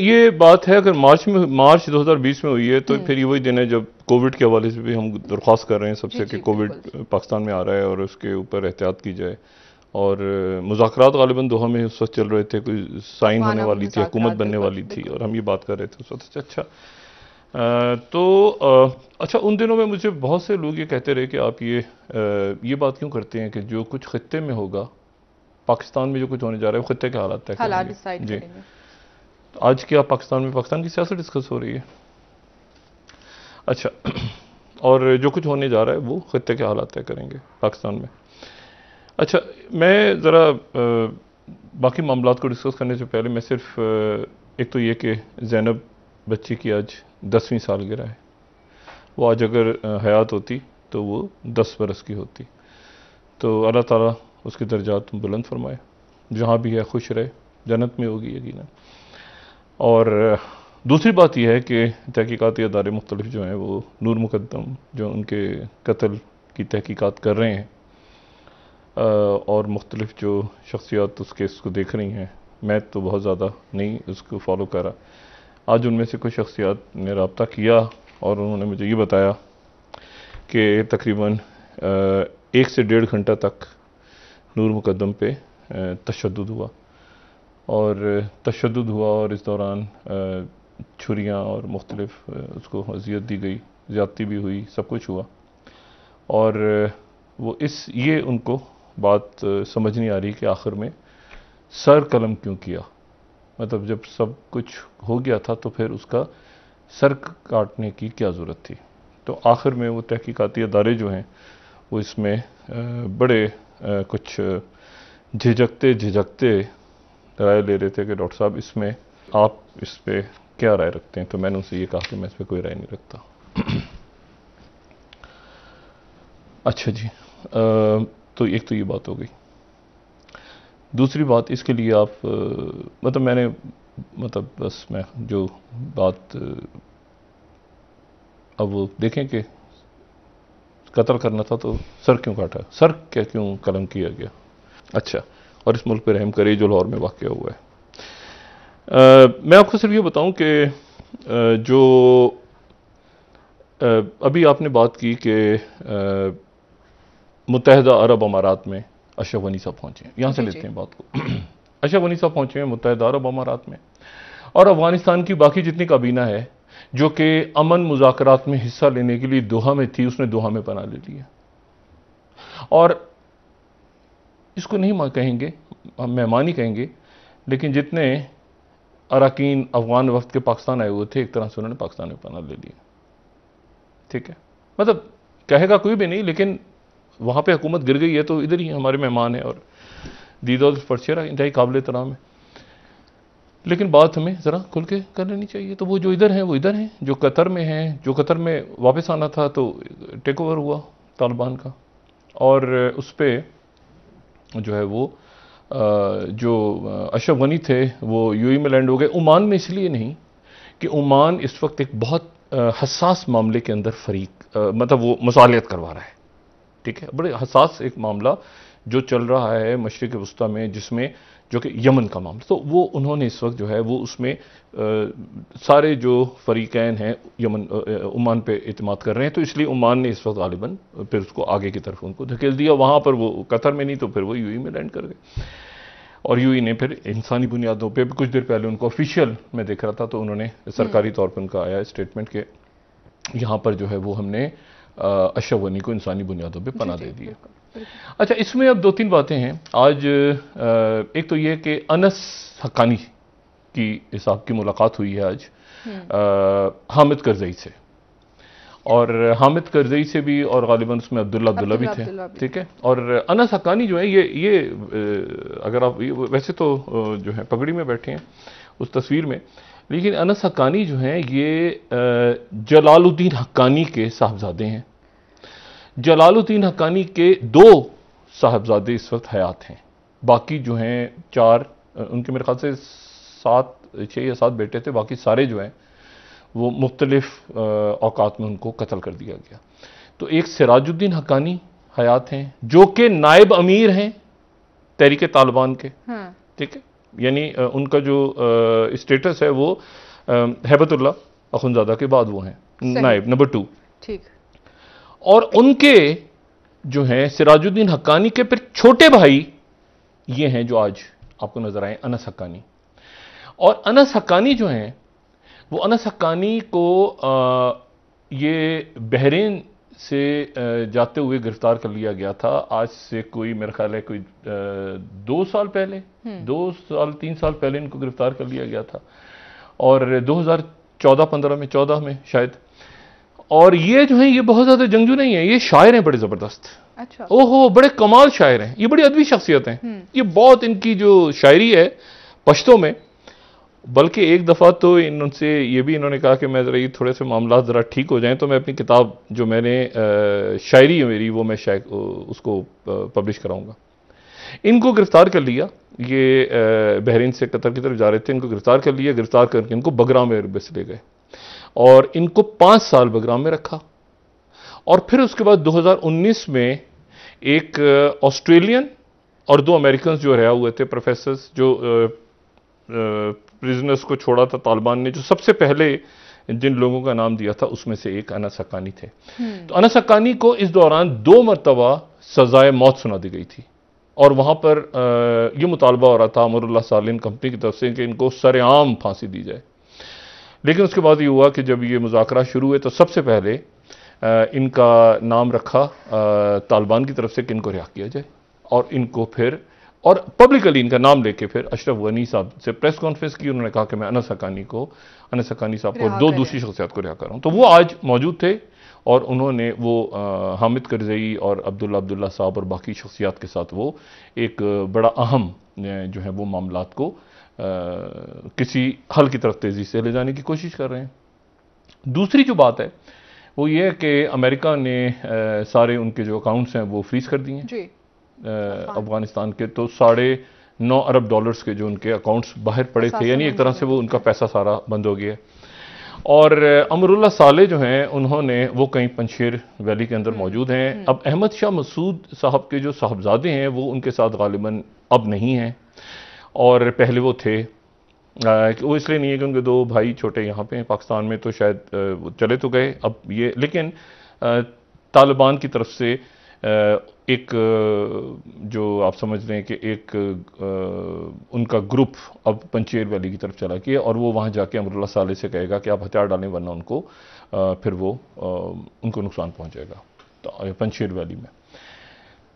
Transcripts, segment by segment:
ये बात है, अगर मार्च 2020 में हुई है तो फिर ये वही दिन है जब कोविड के हवाले से भी हम दरख्वास्त कर रहे हैं सबसे कि कोविड पाकिस्तान में आ रहा है और उसके ऊपर एहतियात की जाए। और मुज़ाकरात गालिबन दोहा में उस वक्त चल रहे थे, कोई साइन होने वाली थी, हुकूमत बनने वाली थी और हम ये बात कर रहे थे उस वक्त। अच्छा अच्छा, उन दिनों में मुझे बहुत से लोग ये कहते रहे कि आप ये बात क्यों करते हैं कि जो कुछ खित्ते में होगा, पाकिस्तान में जो कुछ होने जा रहा है वो खित्ते के हालात तय करेंगे। जी, तो आज क्या पाकिस्तान की सियासत डिस्कस हो रही है। अच्छा, और जो कुछ होने जा रहा है वो खित्ते के हालात तय करेंगे पाकिस्तान में। अच्छा, मैं ज़रा बाकी मामलात को डिस्कस करने से पहले मैं सिर्फ एक तो ये कि ज़ैनब बच्ची की आज 10वीं सालगिरह है। वो आज अगर हयात होती तो वो 10 बरस की होती। तो अल्लाह ताला उसके दर्जात बुलंद फरमाए, जहाँ भी है खुश रहे, जन्नत में होगी यकीनन। और दूसरी बात यह है कि तहकीकाती अदारे मुख्तलिफ जो हैं वो नूर मुकद्दम जो उनके कत्ल की तहकीकात कर रहे हैं और मुख्तलिफ जो शख्सियात उस केस को देख रही हैं, मैं तो बहुत ज़्यादा नहीं उसको फॉलो कर रहा। आज उनमें से कुछ शख्सियात ने रब्ता किया और उन्होंने मुझे ये बताया कि तकरीबन 1 से 1.5 घंटा तक नूर मुकद्दम पे तशद्दुद हुआ और इस दौरान छुरियाँ और मुख्तलिफ उसको अजियत दी गई, ज़्यादती भी हुई, सब कुछ हुआ। और वो ये उनको बात समझ नहीं आ रही कि आखिर में सर कलम क्यों किया। मतलब जब सब कुछ हो गया था तो फिर उसका सर काटने की क्या ज़रूरत थी। तो आखिर में वो तहकीकाती अदारे जो हैं वो इसमें बड़े कुछ झिझकते राय ले रहे थे कि डॉक्टर साहब इसमें आप इस पे क्या राय रखते हैं। तो मैंने उनसे ये कहा कि मैं इस पे कोई राय नहीं रखता। अच्छा जी, तो एक तो ये बात हो गई। दूसरी बात, इसके लिए आप बस मैं जो बात अब वो देखें कि कत्ल करना था तो सर क्यों काटा, सर क्या क्यों कलम किया गया। अच्छा, और इस मुल्क पे रहम करे जो लाहौर में वाक़या हुआ है। मैं आपको सिर्फ ये बताऊं कि जो अभी आपने बात की कि मुत्तहिदा अरब अमारात में अशरफ गनी साहब पहुंचे, यहाँ से लेते हैं बात को। अशरफ गनी साहब पहुंचे हैं मुत्तहिदा अरब अमारात में, और अफगानिस्तान की बाकी जितनी काबीना है जो कि अमन मुज़ाकरात में हिस्सा लेने के लिए दोहा में थी, उसने दोहा में पनाह ले लिया। और इसको नहीं कहेंगे, हम मेहमान ही कहेंगे, लेकिन जितने अरकान अफगान वक्त के पाकिस्तान आए हुए थे, एक तरह से उन्होंने पाकिस्तान में पनाह ले लिया। ठीक है, मतलब कहेगा कोई भी नहीं, लेकिन वहाँ पे हुकूमत गिर गई है तो इधर ही हमारे मेहमान हैं और दीदौल परचेरा इंतहाई काबिल एहतराम है। लेकिन बात हमें ज़रा खुल के कर लेनी चाहिए। तो वो जो इधर हैं वो इधर हैं, जो कतर में हैं, जो कतर में वापस आना था तो टेक ओवर हुआ तालिबान का, और उस पर जो है वो जो अशरफ गनी थे वो यूएई में लैंड हो गए। ओमान में इसलिए नहीं कि ओमान इस वक्त एक बहुत हसास मामले के अंदर मतलब वो मुसालियत करवा रहा है। ठीक है, बड़े हसास एक मामला जो चल रहा है मशरिक़ वस्ता में, जिसमें जो कि यमन का मामला, तो वो उन्होंने इस वक्त जो है वो उसमें सारे जो फरीकैन हैं यमन ओमान पे इत्मीद कर रहे हैं। तो इसलिए ओमान ने इस वक्त गालिबन फिर उसको आगे की तरफ उनको धकेल दिया। वहाँ पर वो कतर में नहीं तो फिर वो यूएई में लैंड कर गए, और यूएई ने फिर इंसानी बुनियादों पे कुछ देर पहले उनको ऑफिशियल मैं देख रहा था तो उन्होंने सरकारी तौर पर उनका आया स्टेटमेंट के यहाँ पर जो है वो हमने अशरफ गनी को इंसानी बुनियादों पे पनाह दे दी है। अच्छा, इसमें अब 2-3 बातें हैं आज। एक तो ये कि अनस हक्कानी की साहब की मुलाकात हुई है आज हामिद करजई से, और हामिद करजई से भी, और गालिबन उसमें अब्दुल्ला भी थे। ठीक है, और अनस हक्कानी जो है ये अगर आप वैसे तो जो है पगड़ी में बैठे हैं उस तस्वीर में, लेकिन अनस हक्कानी जो हैं ये जलालुद्दीन हक्कानी के साहबजादे हैं। जलालुद्दीन हक्कानी के 2 साहबजादे इस वक्त हयात हैं, बाकी जो हैं 4, उनके मेरे ख्याल से 6 या 7 बेटे थे, बाकी सारे जो हैं वो मुख्तलिफ औकात में उनको कत्ल कर दिया गया। तो एक सिराजुद्दीन हक्कानी हयात हैं जो कि नायब अमीर हैं तहरीक तालिबान के। ठीक है, यानी उनका जो स्टेटस है वो हैबतुल्लाह अखुंज़ादा के बाद वो हैं नायब नंबर 2। ठीक। और उनके जो हैं सिराजुद्दीन हक्कानी के फिर छोटे भाई ये हैं जो आज आपको नजर आए, अनस हक्कानी। और अनस हक्कानी जो हैं वो अनस हक्कानी को ये बहरीन से जाते हुए गिरफ्तार कर लिया गया था। आज से कोई मेरा ख्याल है कोई 2 साल पहले, 2 साल 3 साल पहले इनको गिरफ्तार कर लिया गया था, और 2014-15 में 14 में शायद। और ये जो है ये बहुत ज्यादा जंगजू नहीं है, ये शायर हैं बड़े जबरदस्त। अच्छा। ओहो, बड़े कमाल शायर हैं, ये बड़ी अदबी शख्सियत हैं। ये बहुत इनकी जो शायरी है पश्तो में, बल्कि एक दफ़ा तो इनसे ये भी इन्होंने कहा कि मैं ज़रा ये थोड़े से मामला ज़रा ठीक हो जाएं तो मैं अपनी किताब जो मैंने शायरी है मेरी वो मैं उसको पब्लिश कराऊंगा। इनको गिरफ्तार कर लिया, ये बहरीन से कतर की तरफ जा रहे थे, इनको गिरफ्तार कर लिया, गिरफ्तार करके इनको बगराम एयरबेस ले गए और इनको 5 साल बगराम में रखा। और फिर उसके बाद 2019 में एक ऑस्ट्रेलियन और 2 अमेरिकन जो रहे हुए थे प्रोफेसर्स, जो प्रिजनर्स को छोड़ा था तालिबान ने, जो सबसे पहले जिन लोगों का नाम दिया था उसमें से एक अनस हक्कानी थे। तो अनस हक्कानी को इस दौरान 2 मरतबा सजाए मौत सुना दी गई थी और वहां पर यह मुतालबा हो रहा था अमरुल्लाह सालिन कंपनी की तरफ से कि इनको सरेआम फांसी दी जाए। लेकिन उसके बाद ये हुआ कि जब ये मुज़ाकरा शुरू हुए तो सबसे पहले इनका नाम रखा तालिबान की तरफ से कि इनको रिहा किया जाए, और इनको फिर और पब्लिकली इनका नाम लेके फिर अशरफ गनी साहब से प्रेस कॉन्फ्रेंस की। उन्होंने कहा कि मैं अनस हक्कानी साहब को 2 दूसरी शख्सियत को रिहा कर रहा हूं। तो वो आज मौजूद थे और उन्होंने वो हामिद करजई और अब्दुल्ला साहब और बाकी शख्सियात के साथ वो एक बड़ा अहम जो है वो मामलात को किसी हल की तरफ तेजी से ले जाने की कोशिश कर रहे हैं। दूसरी जो बात है वो ये है कि अमेरिका ने सारे उनके जो अकाउंट्स हैं वो फ्रीज कर दिए हैं अफगानिस्तान के। तो $9.5 अरब के जो उनके अकाउंट्स बाहर पड़े थे, यानी एक तरह से वो उनका पैसा सारा बंद हो गया। और अमरुल्लाह साले जो हैं उन्होंने वो कहीं पंजशेर वैली के अंदर मौजूद हैं। अब अहमद शाह मसूद साहब के जो साहबजादे हैं वो उनके साथ गालिबन अब नहीं हैं, और पहले वो थे। वो इसलिए नहीं है कि उनके 2 भाई छोटे यहाँ पे हैं पाकिस्तान में, तो शायद वो चले तो गए अब ये। लेकिन तालिबान की तरफ से एक जो आप समझ लें कि एक उनका ग्रुप अब पंजशेर वैली की तरफ चला गया और वो वहाँ जाके अमरुल्लाह साले से कहेगा कि आप हथियार डालें वरना उनको फिर वो उनको नुकसान पहुँचेगा तो पंजशेर वैली में।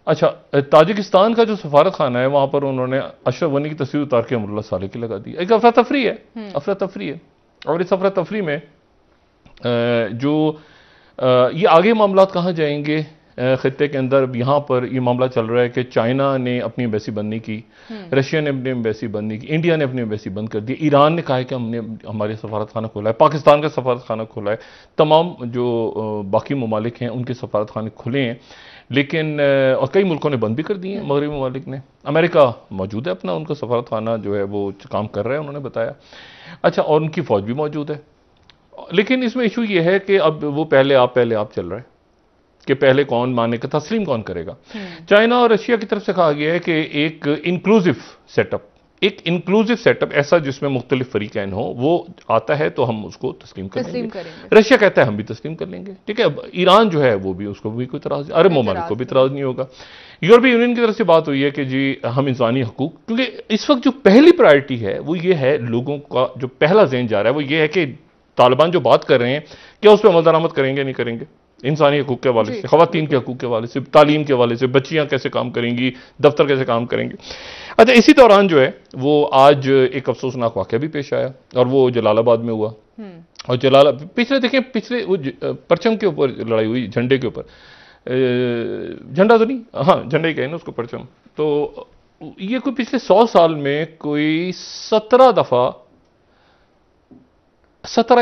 अच्छा, ताजिकिस्तान का जो सफारत खाना है वहाँ पर उन्होंने अशरफ गनी की तस्वीर उतार के अमरुल्लाह साले की लगा दी। एक अफरा तफरी है। और इस अफरा तफरी में जो ये आगे मामला कहाँ जाएंगे खित्ते के अंदर। यहाँ पर ये मामला चल रहा है कि चाइना ने अपनी एम्बेसी बंद नहीं की, रशिया ने अपनी एम्बेसी बंद नहीं की, इंडिया ने अपनी एम्बेसी बंद कर दी, ईरान ने कहा है कि हमने हमारे सफारत खाना खोला है, पाकिस्तान का सफारत खाना खोला है, तमाम जो बाकी ममालिक हैं उनके सफारत खाने खुले हैं। लेकिन और कई मुल्कों ने बंद भी कर दिए हैं, मगरबी ममालिक ने। अमेरिका मौजूद है अपना, उनका सफारत खाना जो है वो काम कर रहा है, उन्होंने बताया। अच्छा, और उनकी फौज भी मौजूद है। लेकिन इसमें इशू ये है कि अब वो पहले आप चल रहा है कि पहले कौन माने का तस्लीम कौन करेगा। चाइना और रशिया की तरफ से कहा गया है कि एक इंक्लूसिव सेटअप ऐसा जिसमें मुख्तलिफ फरीकैन हो वो आता है तो हम उसको तस्लीम कर लेंगे। रशिया कहता है हम भी तस्लीम कर लेंगे, ठीक है। अब ईरान जो है वो भी, उसको भी कोई इतराज, अरब ममालिक को भी इतराज नहीं होगा। यूरोपीय यूनियन की तरफ से बात हुई है कि जी हम इंसानी हकूक, क्योंकि इस वक्त जो पहली प्रायोरिटी है वो ये है, लोगों का जो पहला ज़हन जा रहा है वो ये है कि तालिबान जो बात कर रहे हैं क्या उस पर अमल दरामद करेंगे नहीं करेंगे, इंसानी हकूक के हवाले से, खवातीन के हकूक के हवाले से, तालीम के हवाले से, बच्चियां कैसे काम करेंगी, दफ्तर कैसे काम करेंगे। अच्छा, इसी दौरान जो है वो आज एक अफसोसनाक वाक़या भी पेश आया और वो जलालाबाद में हुआ। और पिछले वो परचम के ऊपर लड़ाई हुई, झंडे के ऊपर, झंडा तो नहीं, हाँ झंडे ही कहे ना उसको, परचम। तो ये कोई पिछले 100 साल में कोई 17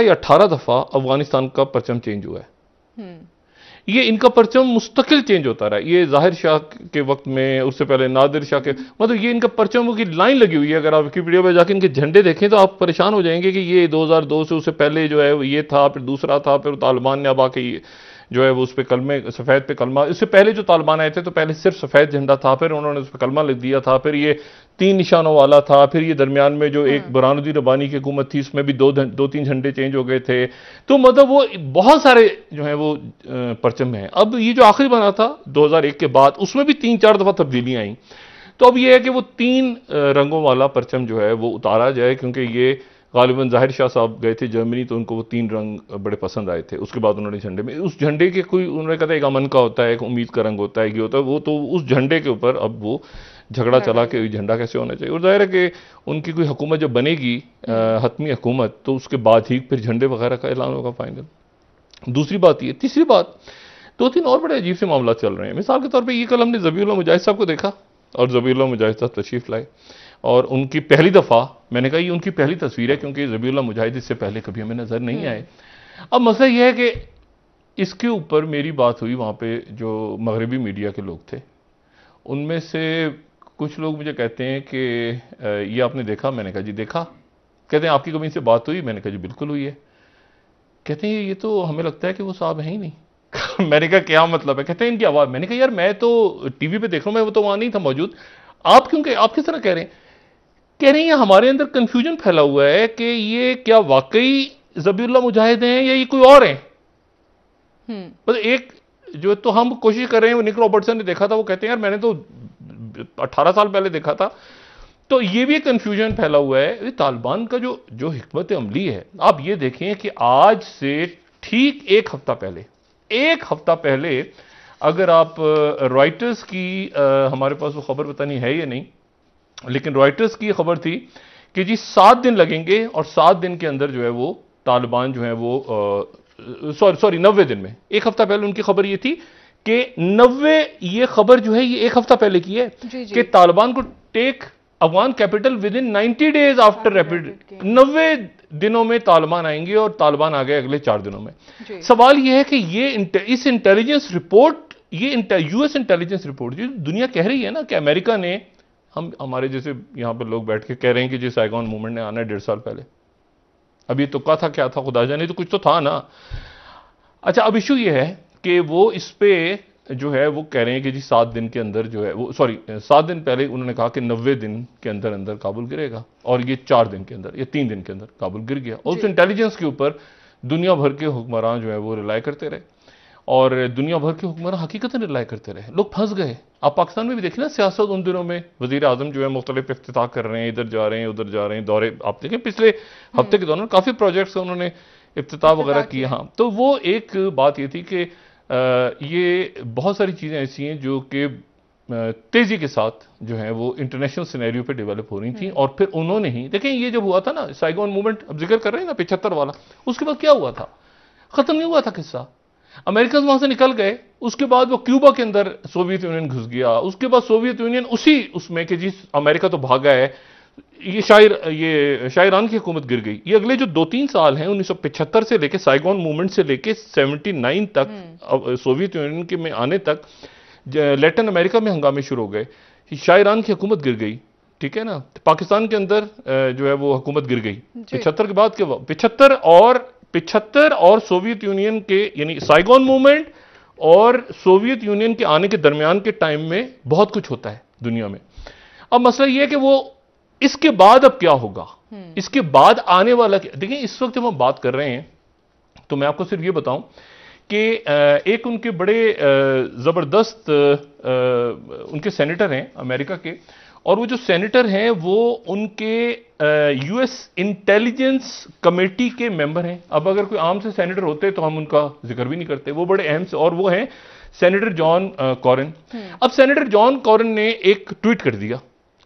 या 18 दफा अफगानिस्तान का परचम चेंज हुआ है। ये इनका परचम मुस्तकिल चेंज होता रहा। ये जाहिर शाह के वक्त में, उससे पहले नादिर शाह के, मतलब ये इनका परचमों की लाइन लगी हुई है। अगर आप विकिपीडिया पर जाके इनके झंडे देखें तो आप परेशान हो जाएंगे कि ये 2002 से उससे पहले जो है ये था, फिर दूसरा था, फिर तालिबान ने अब आके जो है वो उस पर कलमे, सफ़ेद पे कलमा, इससे पहले जो तालिबान आए थे तो पहले सिर्फ सफ़ेद झंडा था, फिर उन्होंने उस पर कलमा लिख दिया था, फिर ये 3 निशानों वाला था, फिर ये दरमियान में जो एक बुरहानुद्दीन रब्बानी की हुकूमत थी उसमें भी 2-3 झंडे चेंज हो गए थे। तो मतलब वो बहुत सारे जो है वो परचम हैं। अब ये जो आखिरी बना था 2001 के बाद, उसमें भी 3-4 दफ़ा तब्दीलियाँ आई। तो अब ये है कि वो 3 रंगों वाला परचम जो है वो उतारा जाए, क्योंकि ये गालिबन ज़ाहिर शाह साहब गए थे जर्मनी तो उनको वो 3 रंग बड़े पसंद आए थे। उसके बाद उन्होंने झंडे में, उस झंडे के कोई उन्होंने कहा था एक अमन का होता है, एक उम्मीद का रंग होता है, ये होता है वो, तो उस झंडे के ऊपर अब वो झगड़ा चला कि झंडा कैसे होना चाहिए। और जाहिर है कि उनकी कोई हुकूमत जब बनेगी हतमी हुकूमत, तो उसके बाद ही फिर झंडे वगैरह का ऐलान होगा फाइनल। दूसरी बात ये, तीसरी बात, 2-3 और बड़े अजीब से मामला चल रहे हैं। मिसाल के तौर पर ये कल हमने ज़बीउल्लाह मुजाहिद साहब को देखा और ज़बीउल्लाह मुजाहिद साहब तशरीफ लाए और उनकी पहली दफ़ा, मैंने कहा ये उनकी पहली तस्वीर है क्योंकि ज़बीउल्लाह मुजाहिद इससे पहले कभी हमें नज़र नहीं आए। अब मसला यह है कि इसके ऊपर मेरी बात हुई वहाँ पे जो मगरबी मीडिया के लोग थे, उनमें से कुछ लोग मुझे कहते हैं कि ये आपने देखा? मैंने कहा जी देखा। कहते हैं आपकी कभी इनसे बात हुई? मैंने कहा जी बिल्कुल हुई है। कहते हैं ये तो हमें लगता है कि वो साहब है ही नहीं। मैंने कहा क्या मतलब है? कहते हैं इनकी आवाज़। मैंने कहा यार मैं तो टीवी पे देख रहा हूँ, मैं वो तो वहाँ नहीं था मौजूद, आप क्यों आप किस तरह कह रहे हैं? कह रहे हैं हमारे अंदर कंफ्यूजन फैला हुआ है कि ये क्या वाकई ज़बीउल्लाह मुजाहिद हैं या ये कोई और हैं। मतलब एक जो तो हम कोशिश कर रहे हैं, वो निक रॉबर्टसन ने देखा था, वो कहते हैं यार मैंने तो 18 साल पहले देखा था। तो ये भी कंफ्यूजन फैला हुआ है। तालिबान का जो हिकमत अमली है, आप ये देखें कि आज से ठीक एक हफ्ता पहले अगर आप रॉयटर्स की, हमारे पास वो खबर पता नहीं है या नहीं, लेकिन रॉयटर्स की खबर थी कि जी 7 दिन लगेंगे और 7 दिन के अंदर जो है वो तालिबान जो है वो सॉरी 90 दिन में, एक हफ्ता पहले उनकी खबर ये थी कि 90, ये खबर जो है ये एक हफ्ता पहले की है कि तालिबान को take Afghan capital within 90 days after rapid. 90 दिनों में तालिबान आएंगे और तालिबान आ गए अगले 4 दिनों में। सवाल यह है कि ये इस इंटेलिजेंस रिपोर्ट, ये यूएस इंटेलिजेंस रिपोर्ट जो दुनिया कह रही है ना कि अमेरिका ने, हमारे जैसे यहां पर लोग बैठ के कह रहे हैं कि जी साइगोन मूवमेंट ने आना है 1.5 साल पहले, अब ये तुक्का था क्या था खुदा जाने, तो कुछ तो था ना। अच्छा अब इशू ये है कि वो इस पे जो है वो कह रहे हैं कि जी 7 दिन के अंदर जो है वो, सॉरी 7 दिन पहले उन्होंने कहा कि 90 दिन के अंदर अंदर काबुल गिरेगा, और ये 4 दिन के अंदर या 3 दिन के अंदर काबुल गिर गया। और उस इंटेलिजेंस के ऊपर दुनिया भर के हुक्मरान जो है वो रिलाय करते रहे और दुनिया भर के हुक्मरान हकीकतन रिलाय करते रहे, लोग फंस गए। आप पाकिस्तान में भी देखिए ना सियासत उन दिनों में, वजीर आजम जो है मुख्तलिफ इफ्तिताह कर रहे हैं, इधर जा रहे हैं उधर जा रहे हैं, दौरे आप देखें पिछले हफ्ते के दौरान काफ़ी प्रोजेक्ट्स उन्होंने इफ्तिताह वगैरह किए। हाँ, तो वो एक बात ये थी कि ये बहुत सारी चीज़ें ऐसी हैं जो कि तेज़ी के साथ जो है वो इंटरनेशनल सिनेरियो पे डेवलप हो रही थी। और फिर उन्होंने ही देखें, ये जब हुआ था ना साइगोन मूवमेंट, अब जिक्र कर रहे हैं ना 75 वाला, उसके बाद क्या हुआ था? खत्म नहीं हुआ था किस्सा। अमेरिका वहां से निकल गए, उसके बाद वो क्यूबा के अंदर सोवियत यूनियन घुस गया, उसके बाद सोवियत यूनियन उसी उसमें कि जी अमेरिका तो भागा है, ये शायरान की हुकूमत गिर गई। ये अगले जो 2-3 साल हैं 1975 से लेके साइगोन मूवमेंट से लेके 79 तक सोवियत यूनियन के में आने तक लैटिन अमेरिका में हंगामे शुरू हो गए, शायरान की हुकूमत गिर गई, ठीक है ना। पाकिस्तान के अंदर जो है वो हुकूमत गिर गई 75 के बाद के 75 और सोवियत यूनियन के, यानी साइगोन मूवमेंट और सोवियत यूनियन के आने के दरमियान के टाइम में बहुत कुछ होता है दुनिया में। अब मसला यह है कि वो इसके बाद अब क्या होगा, इसके बाद आने वाला क्या। देखिए इस वक्त जब हम बात कर रहे हैं तो मैं आपको सिर्फ ये बताऊं कि एक उनके बड़े जबरदस्त उनके सेनेटर हैं अमेरिका के, और वो जो सेनेटर हैं वो उनके यूएस इंटेलिजेंस कमेटी के मेंबर हैं। अब अगर कोई आम से सेनेटर होते तो हम उनका जिक्र भी नहीं करते, वो बड़े अहम से, और वो हैं सेनेटर जॉन कॉरेन। अब सेनेटर जॉन कॉरेन ने एक ट्वीट कर दिया,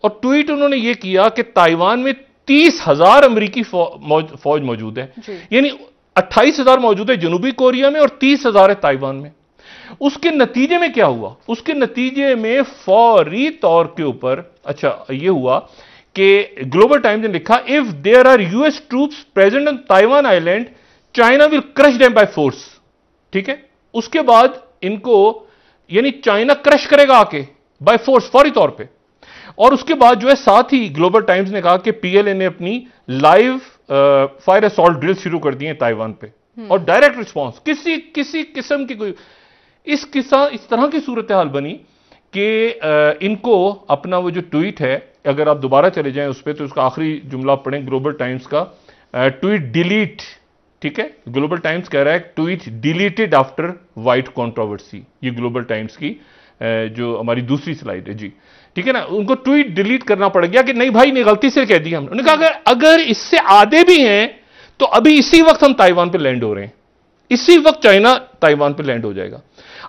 और ट्वीट उन्होंने ये किया कि ताइवान में 30,000 अमेरिकी फौज मौजूद है, यानी 28,000 मौजूद है जनूबी कोरिया में और 30,000 है ताइवान में। उसके नतीजे में क्या हुआ? उसके नतीजे में फौरी तौर के ऊपर अच्छा ये हुआ कि ग्लोबल टाइम्स ने लिखा, if there are US troops present on Taiwan island China will crush them by force. ठीक है, उसके बाद इनको यानी चाइना क्रश करेगा आके बाय फोर्स, फौरी तौर पे। और उसके बाद जो है साथ ही ग्लोबल टाइम्स ने कहा कि पीएलए ने अपनी लाइव फायर असॉल्ट ड्रिल शुरू कर दिए ताइवान पे। और डायरेक्ट रिस्पांस, किसी किसी किस्म की कोई इस तरह की सूरत हाल बनी कि इनको अपना वो जो ट्वीट है, अगर आप दोबारा चले जाएं उस पर तो उसका आखिरी जुमला पढ़ें ग्लोबल टाइम्स का, ट्वीट डिलीट, ठीक है, ग्लोबल टाइम्स कह रहा है tweet deleted after white controversy. ये ग्लोबल टाइम्स की जो हमारी दूसरी स्लाइड है जी, ठीक है ना, उनको ट्वीट डिलीट करना पड़ गया कि नहीं भाई ने गलती से कह दिया हमने। उन्होंने कहा अगर इससे आधे भी हैं तो अभी इसी वक्त हम ताइवान पे लैंड हो रहे हैं, इसी वक्त चाइना ताइवान पे लैंड हो जाएगा।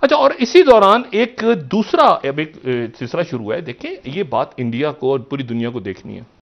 अच्छा, और इसी दौरान एक दूसरा अब एक सिलसिला शुरू हुआ है। देखें, ये बात इंडिया को और पूरी दुनिया को देखनी है।